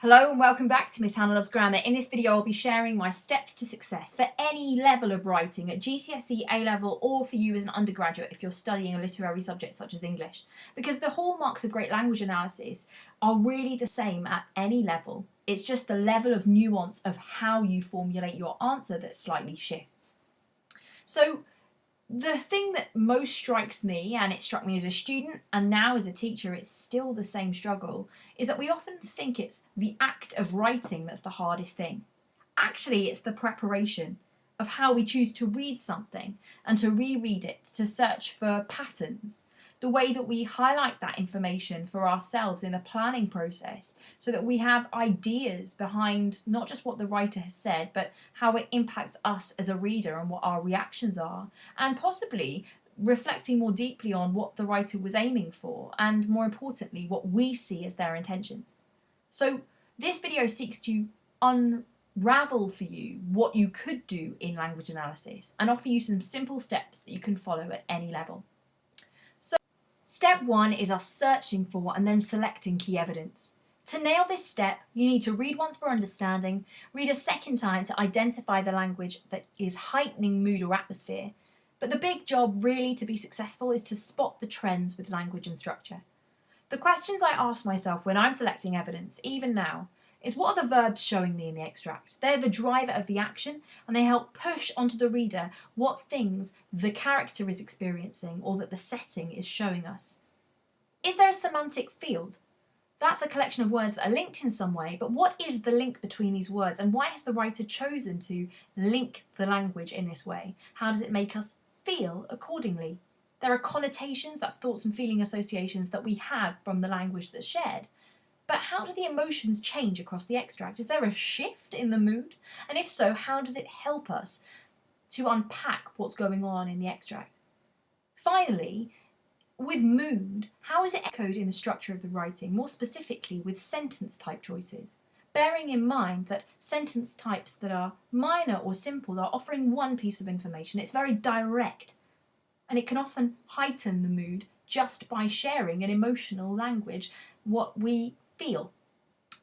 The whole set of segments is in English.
Hello and welcome back to Miss Hannah Loves Grammar. In this video I'll be sharing my steps to success for any level of writing at GCSE, A-Level or for you as an undergraduate if you're studying a literary subject such as English. Because the hallmarks of great language analysis are really the same at any level. It's just the level of nuance of how you formulate your answer that slightly shifts. So the thing that most strikes me, and it struck me as a student and now as a teacher it's still the same struggle, is that we often think it's the act of writing that's the hardest thing. Actually, it's the preparation of how we choose to read something and to reread it, to search for patterns, the way that we highlight that information for ourselves in the planning process so that we have ideas behind not just what the writer has said, but how it impacts us as a reader and what our reactions are, and possibly reflecting more deeply on what the writer was aiming for and, more importantly, what we see as their intentions. So this video seeks to unravel for you what you could do in language analysis and offer you some simple steps that you can follow at any level. Step 1 is us searching for and then selecting key evidence. To nail this step, you need to read once for understanding, read a second time to identify the language that is heightening mood or atmosphere. But the big job really to be successful is to spot the trends with language and structure. The questions I ask myself when I'm selecting evidence, even now, is what are the verbs showing me in the extract? They're the driver of the action and they help push onto the reader what things the character is experiencing or that the setting is showing us. Is there a semantic field? That's a collection of words that are linked in some way, but what is the link between these words and why has the writer chosen to link the language in this way? How does it make us feel accordingly? There are connotations, that's thoughts and feeling associations that we have from the language that's shared. But how do the emotions change across the extract? Is there a shift in the mood? And if so, how does it help us to unpack what's going on in the extract? Finally, with mood, how is it echoed in the structure of the writing, more specifically with sentence type choices? Bearing in mind that sentence types that are minor or simple are offering one piece of information. It's very direct and it can often heighten the mood just by sharing an emotional language, what we feel.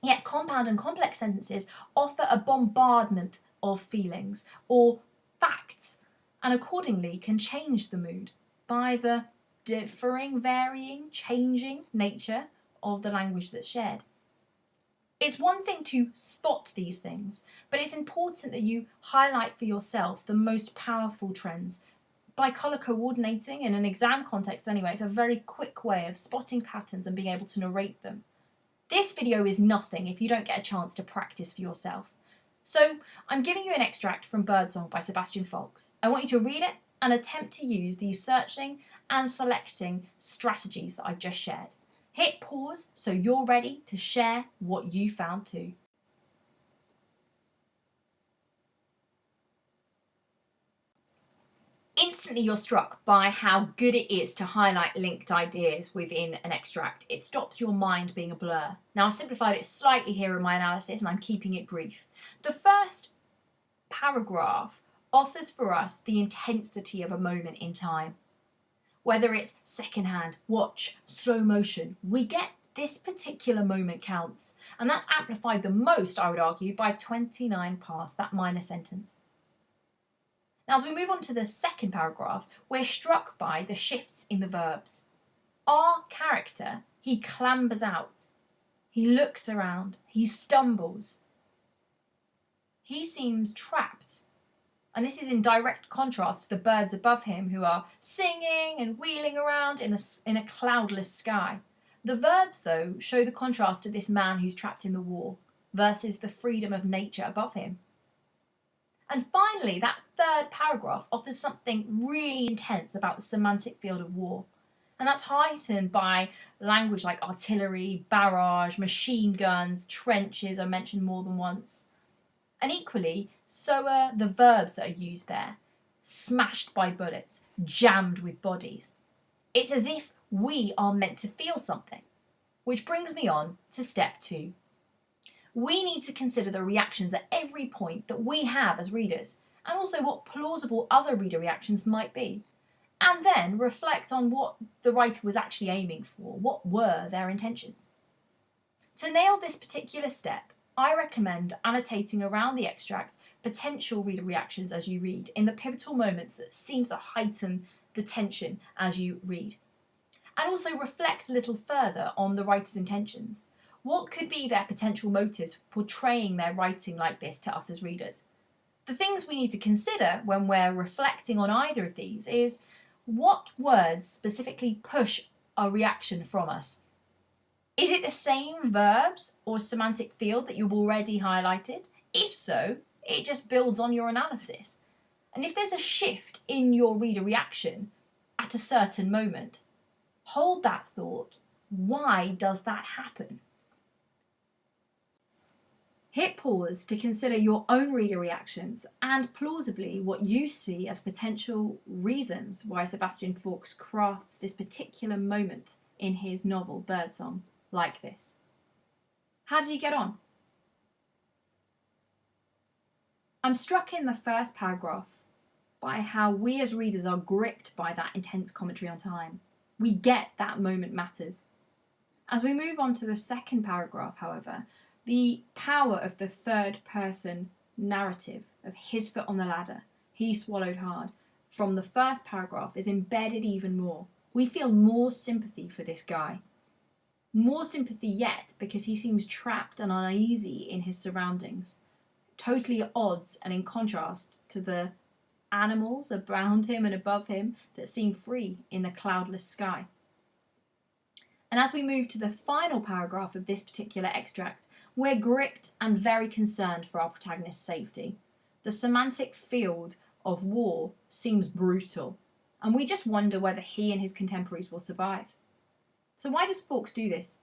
Yet compound and complex sentences offer a bombardment of feelings or facts and accordingly can change the mood by the differing, varying, changing nature of the language that's shared. It's one thing to spot these things, but it's important that you highlight for yourself the most powerful trends by colour coordinating. In an exam context anyway, it's a very quick way of spotting patterns and being able to narrate them. This video is nothing if you don't get a chance to practice for yourself. So I'm giving you an extract from Birdsong by Sebastian Faulks. I want you to read it and attempt to use these searching and selecting strategies that I've just shared. Hit pause so you're ready to share what you found too. Instantly you're struck by how good it is to highlight linked ideas within an extract. It stops your mind being a blur. Now I've simplified it slightly here in my analysis and I'm keeping it brief. The first paragraph offers for us the intensity of a moment in time. Whether it's secondhand, watch, slow motion, we get this particular moment counts. And that's amplified the most, I would argue, by 29 past, that minor sentence. Now, as we move on to the second paragraph, we're struck by the shifts in the verbs. Our character, he clambers out. He looks around. He stumbles. He seems trapped. And this is in direct contrast to the birds above him who are singing and wheeling around in a cloudless sky. The verbs, though, show the contrast to this man who's trapped in the war versus the freedom of nature above him. And finally, that third paragraph offers something really intense about the semantic field of war. And that's heightened by language like artillery, barrage, machine guns, trenches are mentioned more than once. And equally, so are the verbs that are used there. Smashed by bullets, jammed with bodies. It's as if we are meant to feel something. Which brings me on to step 2. We need to consider the reactions at every point that we have as readers, and also what plausible other reader reactions might be, and then reflect on what the writer was actually aiming for, what were their intentions. To nail this particular step, I recommend annotating around the extract potential reader reactions as you read in the pivotal moments that seem to heighten the tension as you read. And also reflect a little further on the writer's intentions. What could be their potential motives for portraying their writing like this to us as readers? The things we need to consider when we're reflecting on either of these is what words specifically push a reaction from us. Is it the same verbs or semantic field that you've already highlighted? If so, it just builds on your analysis. And if there's a shift in your reader reaction at a certain moment, hold that thought. Why does that happen? Hit pause to consider your own reader reactions and plausibly what you see as potential reasons why Sebastian Faulks crafts this particular moment in his novel Birdsong like this. How did he get on? I'm struck in the first paragraph by how we as readers are gripped by that intense commentary on time. We get that moment matters. As we move on to the second paragraph, however, the power of the third person narrative of his foot on the ladder, he swallowed hard, from the first paragraph is embedded even more. We feel more sympathy for this guy. More sympathy yet because he seems trapped and uneasy in his surroundings, totally at odds and in contrast to the animals around him and above him that seem free in the cloudless sky. And as we move to the final paragraph of this particular extract, we're gripped and very concerned for our protagonist's safety. The semantic field of war seems brutal, and we just wonder whether he and his contemporaries will survive. So why does Faulks do this?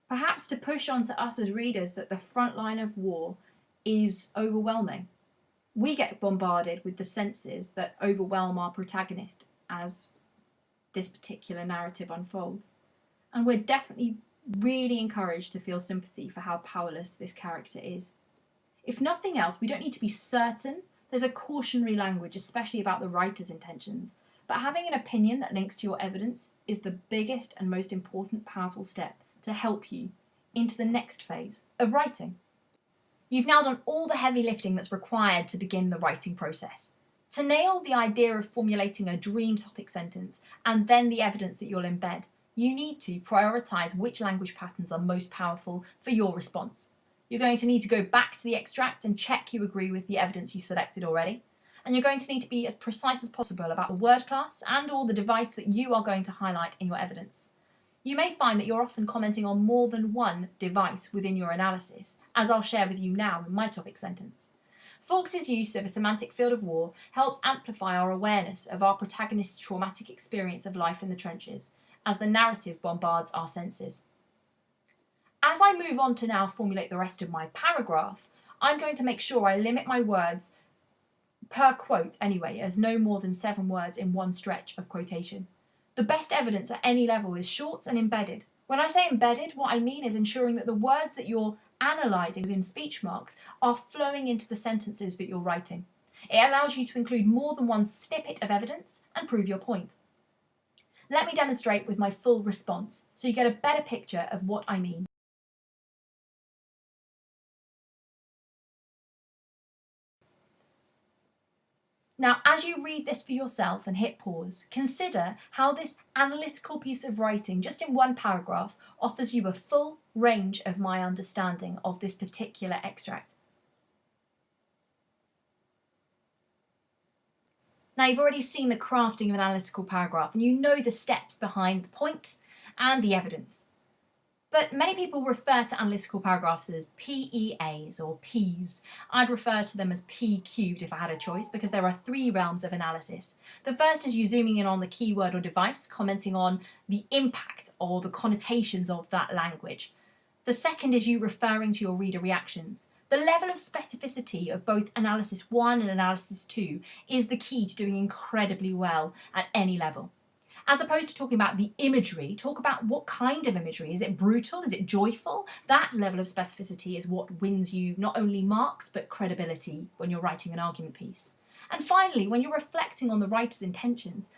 Perhaps to push on to us as readers that the front line of war is overwhelming. We get bombarded with the senses that overwhelm our protagonist as this particular narrative unfolds. And we're definitely really encouraged to feel sympathy for how powerless this character is. If nothing else, we don't need to be certain. There's a cautionary language, especially about the writer's intentions. But having an opinion that links to your evidence is the biggest and most important powerful step to help you into the next phase of writing. You've now done all the heavy lifting that's required to begin the writing process. To nail the idea of formulating a dream topic sentence and then the evidence that you'll embed, you need to prioritise which language patterns are most powerful for your response. You're going to need to go back to the extract and check you agree with the evidence you selected already. And you're going to need to be as precise as possible about the word class and or the device that you are going to highlight in your evidence. You may find that you're often commenting on more than one device within your analysis, as I'll share with you now in my topic sentence. Faulks' use of a semantic field of war helps amplify our awareness of our protagonist's traumatic experience of life in the trenches, as the narrative bombards our senses. As I move on to now formulate the rest of my paragraph, I'm going to make sure I limit my words per quote anyway, as no more than 7 words in one stretch of quotation. The best evidence at any level is short and embedded. When I say embedded, what I mean is ensuring that the words that you're analysing within speech marks are flowing into the sentences that you're writing. It allows you to include more than one snippet of evidence and prove your point. Let me demonstrate with my full response so you get a better picture of what I mean. Now, as you read this for yourself and hit pause, consider how this analytical piece of writing, just in one paragraph, offers you a full range of my understanding of this particular extract. Now, you've already seen the crafting of an analytical paragraph, and you know the steps behind the point and the evidence. But many people refer to analytical paragraphs as PEAs or Ps. I'd refer to them as P cubed if I had a choice, because there are 3 realms of analysis. The first is you zooming in on the keyword or device, commenting on the impact or the connotations of that language. The second is you referring to your reader reactions. The level of specificity of both analysis 1 and analysis 2 is the key to doing incredibly well at any level. As opposed to talking about the imagery, talk about what kind of imagery. Is it brutal? Is it joyful? That level of specificity is what wins you not only marks, but credibility when you're writing an argument piece. And finally, when you're reflecting on the writer's intentions,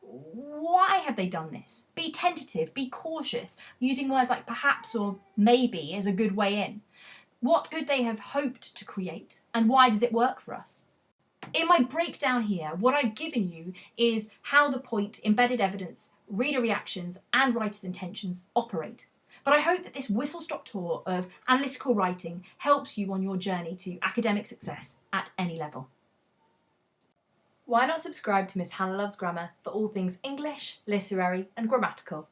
Why have they done this? Be tentative, be cautious, using words like perhaps or maybe as a good way in. What could they have hoped to create, and why does it work for us? In my breakdown here, what I've given you is how the point, embedded evidence, reader reactions, and writer's intentions operate. But I hope that this whistle-stop tour of analytical writing helps you on your journey to academic success at any level. Why not subscribe to Miss Hannah Loves Grammar for all things English, literary, and grammatical?